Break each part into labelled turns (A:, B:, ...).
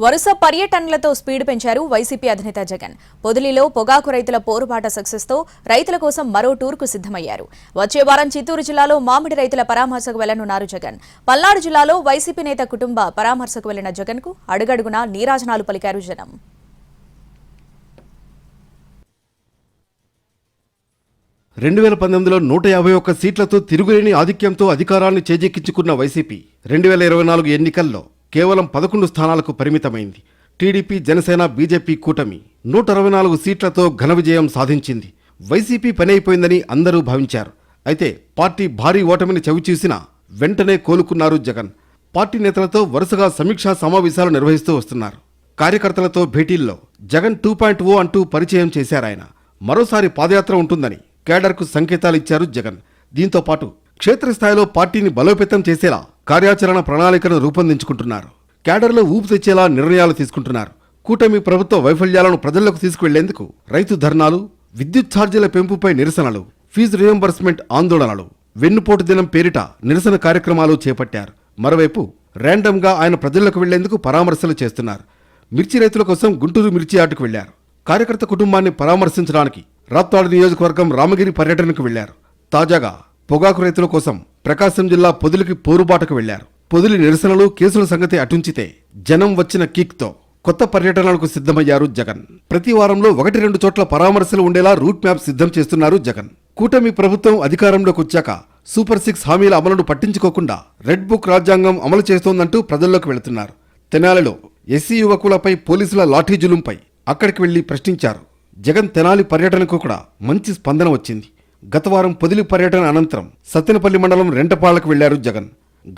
A: వరుస పర్యటనలతో స్పీడ్ పెంచారు వైసీపీ అధినేత జగన్. పొదిలిలో పొగాకు రైతుల పోరుబాట సక్సెస్ తో రైతుల కోసం మరో టూర్కు సిద్ధమయ్యారు. వచ్చే వారం చిత్తూరు జిల్లాలో మామిడి రైతుల పరామర్శకు వెళ్లనున్నారు జగన్. పల్నాడు జిల్లాలో వైసీపీ నేత కుటుంబ పరామర్శకు వెళ్లిన జగన్ కు అడుగడుగునా నీరాజనాలు పలికారు జనం.
B: 2019లో 151 సీట్లతో తిరుగులేని ఆధిక్యంతో అధికారాన్ని చేజెక్కించుకున్న వైసీపీ 2024 ఎన్నికల్లో కేవలం 11 స్థానాలకు పరిమితమైంది. టీడీపీ, జనసేన, బీజేపీ కూటమి 164 సీట్లతో ఘన విజయం సాధించింది. వైసీపీ పని అయిపోయిందని అందరూ భావించారు. అయితే పార్టీ భారీ ఓటమిని చవిచూసినా వెంటనే కోలుకున్నారు జగన్. పార్టీ నేతలతో వరుసగా సమీక్షా సమావేశాలు నిర్వహిస్తూ వస్తున్నారు. కార్యకర్తలతో భేటీల్లో జగన్ 2.0 అంటూ పరిచయం చేశారాయన. మరోసారి పాదయాత్ర ఉంటుందని కేడర్కు సంకేతాలిచ్చారు జగన్. దీంతో పాటు క్షేత్రస్థాయిలో పార్టీని బలోపేతం చేసేలా కార్యాచరణ ప్రణాళికను రూపొందించుకుంటున్నారు. కేడర్లో ఊపు తెచ్చేలా నిర్ణయాలు తీసుకుంటున్నారు. కూటమి ప్రభుత్వ వైఫల్యాలను ప్రజల్లోకి తీసుకువెళ్లేందుకు రైతు ధర్నాలు, విద్యుత్ ఛార్జీల పెంపుపై నిరసనలు, ఫీజు రియంబర్స్మెంట్ ఆందోళనలు, వెన్నుపోటు దినం పేరిట నిరసన కార్యక్రమాలు చేపట్టారు. మరోవైపు ర్యాండమ్గా ఆయన ప్రజల్లోకి వెళ్లేందుకు పరామర్శలు చేస్తున్నారు. మిర్చి రైతుల కోసం గుంటూరు మిర్చి యార్డుకు వెళ్లారు. కార్యకర్త కుటుంబాన్ని పరామర్శించడానికి రాప్తాడు నియోజకవర్గం రామగిరి పర్యటనకు వెళ్లారు. తాజాగా పొగాకు రైతుల కోసం ప్రకాశం జిల్లా పొదిలికి పోరుబాటకు వెళ్లారు. పొదిలి నిరసనలు, కేసుల సంగతి అటుంచితే జనం వచ్చిన కిక్తో కొత్త పర్యటనలకు సిద్ధమయ్యారు జగన్. ప్రతి వారంలో 1-2 చోట్ల పరామర్శలు ఉండేలా రూట్ మ్యాప్ సిద్ధం చేస్తున్నారు జగన్. కూటమి ప్రభుత్వం అధికారంలోకి వచ్చాక సూపర్ 6 హామీల అమలును పట్టించుకోకుండా రెడ్ బుక్ రాజ్యాంగం అమలు చేస్తోందంటూ ప్రజల్లోకి వెళుతున్నారు. తెనాలిలో ఎస్సీ యువకులపై పోలీసుల లాఠీ జులుంపై అక్కడికి వెళ్లి ప్రశ్నించారు. జగన్ తెనాలి పర్యటనకు కూడా మంచి స్పందన వచ్చింది. గత వారం పొదిలి పర్యటన అనంతరం సత్తెనపల్లి మండలం రెంటపాళ్లకు వెళ్లారు జగన్.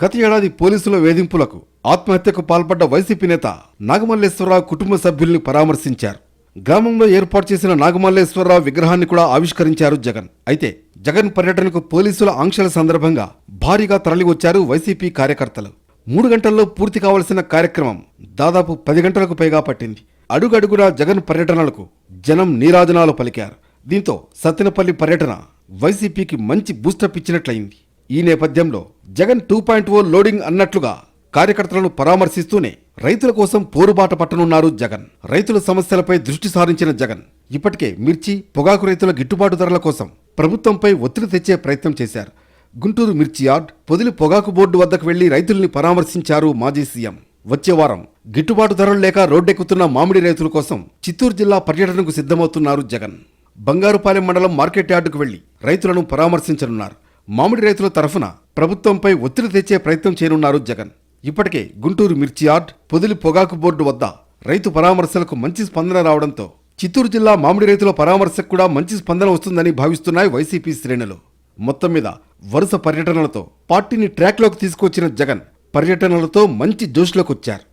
B: గత ఏడాది పోలీసుల వేధింపులకు ఆత్మహత్యకు పాల్పడ్డ వైసీపీ నేత నాగమల్లేశ్వరరావు కుటుంబ సభ్యుల్ని పరామర్శించారు. గ్రామంలో ఏర్పాటు చేసిన నాగమల్లేశ్వరరావు విగ్రహాన్ని కూడా ఆవిష్కరించారు జగన్. అయితే జగన్ పర్యటనకు పోలీసుల ఆంక్షల సందర్భంగా భారీగా తరలివచ్చారు వైసీపీ కార్యకర్తలు. 3 గంటల్లో పూర్తి కావలసిన కార్యక్రమం దాదాపు 10 గంటలకు పైగా పట్టింది. అడుగడుగునా జగన్ పర్యటనలకు జనం నీరాజనాలు పలికారు. దీంతో సత్తెనపల్లి పర్యటన వైసీపీకి మంచి బూస్టప్ ఇచ్చినట్లయింది. ఈ నేపథ్యంలో జగన్ 2.0 లోడింగ్ అన్నట్లుగా కార్యకర్తలను పరామర్శిస్తూనే రైతుల కోసం పోరుబాట పట్టనున్నారు జగన్. రైతుల సమస్యలపై దృష్టి సారించిన జగన్ ఇప్పటికే మిర్చి, పొగాకు రైతుల గిట్టుబాటు ధరల కోసం ప్రభుత్వంపై ఒత్తిడి తెచ్చే ప్రయత్నం చేశారు. గుంటూరు మిర్చి యార్డ్, పొదిలి పొగాకు బోర్డు వద్దకు వెళ్లి రైతుల్ని పరామర్శించారు మాజీ సీఎం. వచ్చే వారం గిట్టుబాటు ధరలు లేక రోడ్డెక్కుతున్న మామిడి రైతుల కోసం చిత్తూరు జిల్లా పర్యటనకు సిద్ధమవుతున్నారు జగన్. బంగారుపాలెం మండలం మార్కెట్ యార్డుకు వెళ్లి రైతులను పరామర్శించనున్నారు. మామిడి రైతుల తరఫున ప్రభుత్వంపై ఒత్తిడి తెచ్చే ప్రయత్నం చేయనున్నారు జగన్. ఇప్పటికే గుంటూరు మిర్చి యార్డ్, పొదిలి పొగాకు బోర్డు వద్ద రైతు పరామర్శలకు మంచి స్పందన రావడంతో చిత్తూరు జిల్లా మామిడి రైతుల పరామర్శకు కూడా మంచి స్పందన వస్తుందని భావిస్తున్నాయి వైసీపీ శ్రేణులు. మొత్తం మీద వరుస పర్యటనలతో పార్టీని ట్రాక్లోకి తీసుకొచ్చిన జగన్ పర్యటనలతో మంచి జోష్లోకి వచ్చారు.